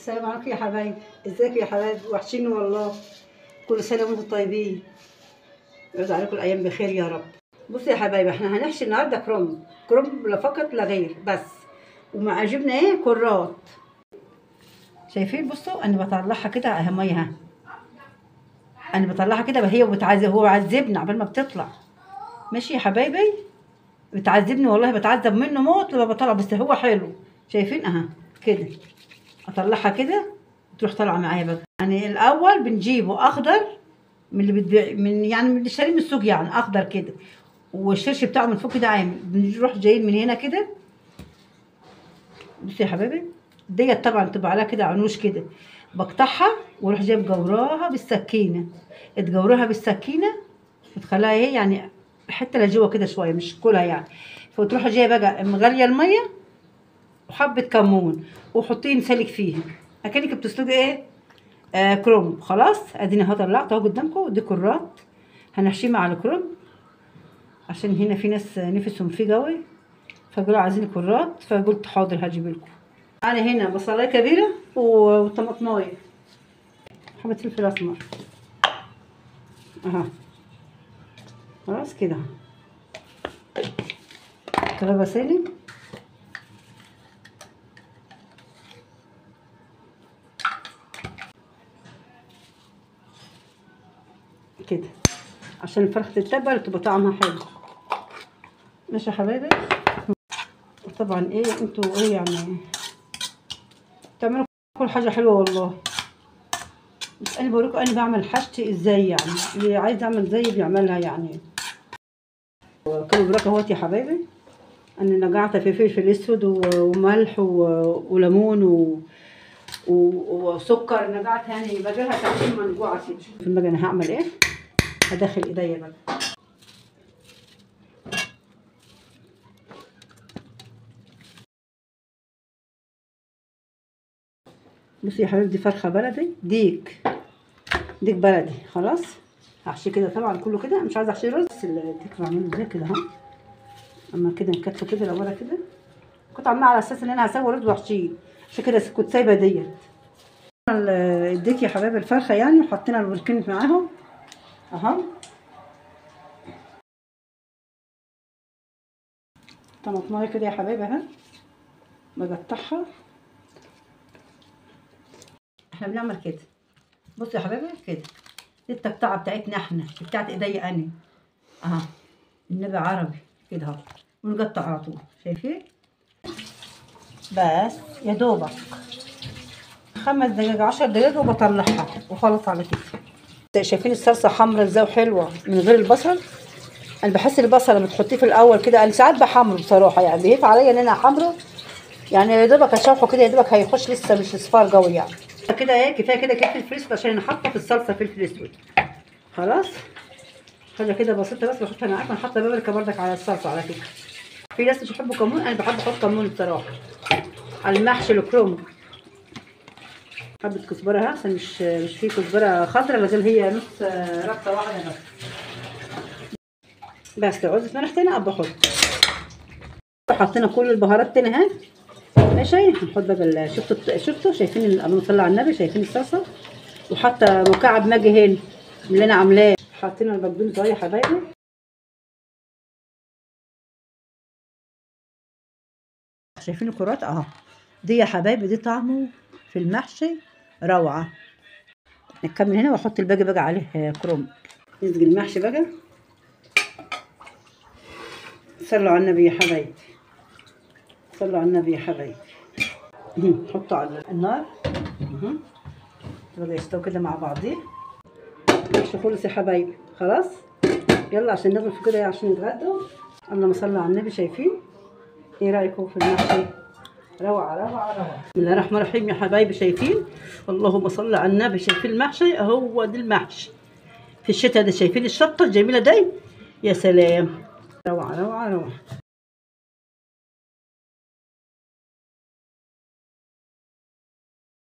السلام عليكم يا حبايبي، ازيكم يا حبايبي؟ وحشيني والله. كل سنه وانتم طيبين، يعود عليكم الايام بخير يا رب. بصوا يا حبايبي، احنا هنحشي النهارده كرنب لا فقط لا غير بس، ومع جبنه كرات. شايفين؟ بصوا انا بطلعها كده اهي ميه، انا بطلعها كده هي هو بيعذبني عبال ما بتطلع. ماشي يا حبايبي، بتعذبني والله، بتعذب منه موت لما بطلع، بس هو حلو. شايفين؟ اها كده اطلعها كده تروح طالعه معايا بقى. يعني الاول بنجيبه اخضر من اللي بتبيع من اللي شاريه من السوق، يعني اخضر كده، والشرش بتاعه من فوق كده عامل. بنروح جايين من هنا كده. بصي يا حبايبي، ديت طبعا تبقى عليها كده عنوش كده، بقطعها واروح جايب جوراها بالسكينه. تجورها بالسكينه وتخليها يعني حته لجوه كده شويه، مش كلها يعني. فتروحي جايه بقى مغليه الميه وحبه كمون وحطيه مسلك فيها اكنك بتسلقي كرنب. خلاص اديني اهو طلعت اهو قدامكم، دي كرات هنحشيه مع الكرنب، عشان هنا في ناس نفسهم فيه قوي فقالوا عايزين كرات، فقلت حاضر هجيب لكم. انا هنا بصلايه كبيره وطماطمايه، حبه فلفل اسمر اها. خلاص كده كرابه سالم كده عشان الفرخه تتبل وتبقى طعمها حلو. ماشي يا حبايبي. طبعا انتوا يعني تعملوا كل حاجه حلوه والله، بس انا بوريكم انا بعمل حاجتي ازاي، يعني اللي عايز يعمل زيي بيعملها يعني. كانوا براك اهوت يا حبايبي، انا نقعت في فلفل اسود وملح وليمون وسكر. نقعت يعني بجيبها تقريبا منقوعه كده. شوف بقى انا هعمل ايه، هدخل ايديا بقى. بصي يا حبايبي، دي فرخه بلدي، ديك بلدي. خلاص هحشي كده طبعا كله كده، مش عايزه احشي رز، بس الديك بعمله ازاي كده اهو. اما كده نكتفه كده الاول كده، كنت عامله على اساس ان انا هسوي رز واحشيه، عشان كده كنت سايبه ديت. الديك يا حبايبي الفرخه يعني، وحطينا الوركين معاهم اهو. طماطمايه كده يا حبايبي اهي بقطعها. احنا بنعمل كده، بصوا يا حبايبي كده، دي التقطيعه بتاعتنا احنا، بتاعت ايديا انا اهو. النبي عربي كده اهو، ونقطع على طول. شايفين؟ بس يا دوبك 5 دقايق 10 دقايق وبطلعها وخلص على كده. شايفين الصلصه حمرا ازاي وحلوه من غير البصل؟ انا بحس البصل لما تحطيه في الاول كده، انا ساعات بحمره بصراحه، يعني بيهف عليا ان انا احمره، يعني يا دوبك اشوحه كده، يا دوبك هيخش لسه مش اصفار قوي يعني. كده كفايه كده فلفل اسود، عشان انا حاطه في الصلصه فلفل اسود. خلاص حاجه كده بسيطه بس بحطها معاك. انا حاطه بابريكا بردك على الصلصه على فكره. في ناس مش بيحبوا كمون، انا بحب احط كمون بصراحه على المحشي الكرنب. حبه كزبره اهي، عشان مش في كزبره خضراء لازم هي نص ربطه واحده بس. لو عاوزه ملح تاني ابقى احط. حطينا كل البهارات تاني اهي. ماشي هنحط بقى شفتوا شايفين اللهم صل على النبي، شايفين الصلصه، وحاطه مكعب ماجي هنا اللي انا عاملاه. حاطين البقدونس اهو يا حبايبي. شايفين الكرات اهو، دي يا حبايبي دي طعمه في المحشي روعه. نكمل هنا واحط الباقي بقى عليه كرنب. نسقي المحشي بقى. صلوا على النبي يا حبايبي، صلوا على النبي يا حبايبي. نحطه على النار بقى يستوي كده مع بعضيه. ماشي خلص يا حبايبي. خلاص يلا عشان نغرف كده عشان نتغدوا. اللهم صل على النبي. شايفين؟ ايه رايكم في المحشي؟ روعه روعه روعه. بسم الله الرحمن الرحيم يا حبايبي. شايفين؟ اللهم صل على النبي. شايفين المحشي؟ هو ده المحشي في الشتاء ده. شايفين الشطه الجميله دي؟ يا سلام، روعه روعه روعه.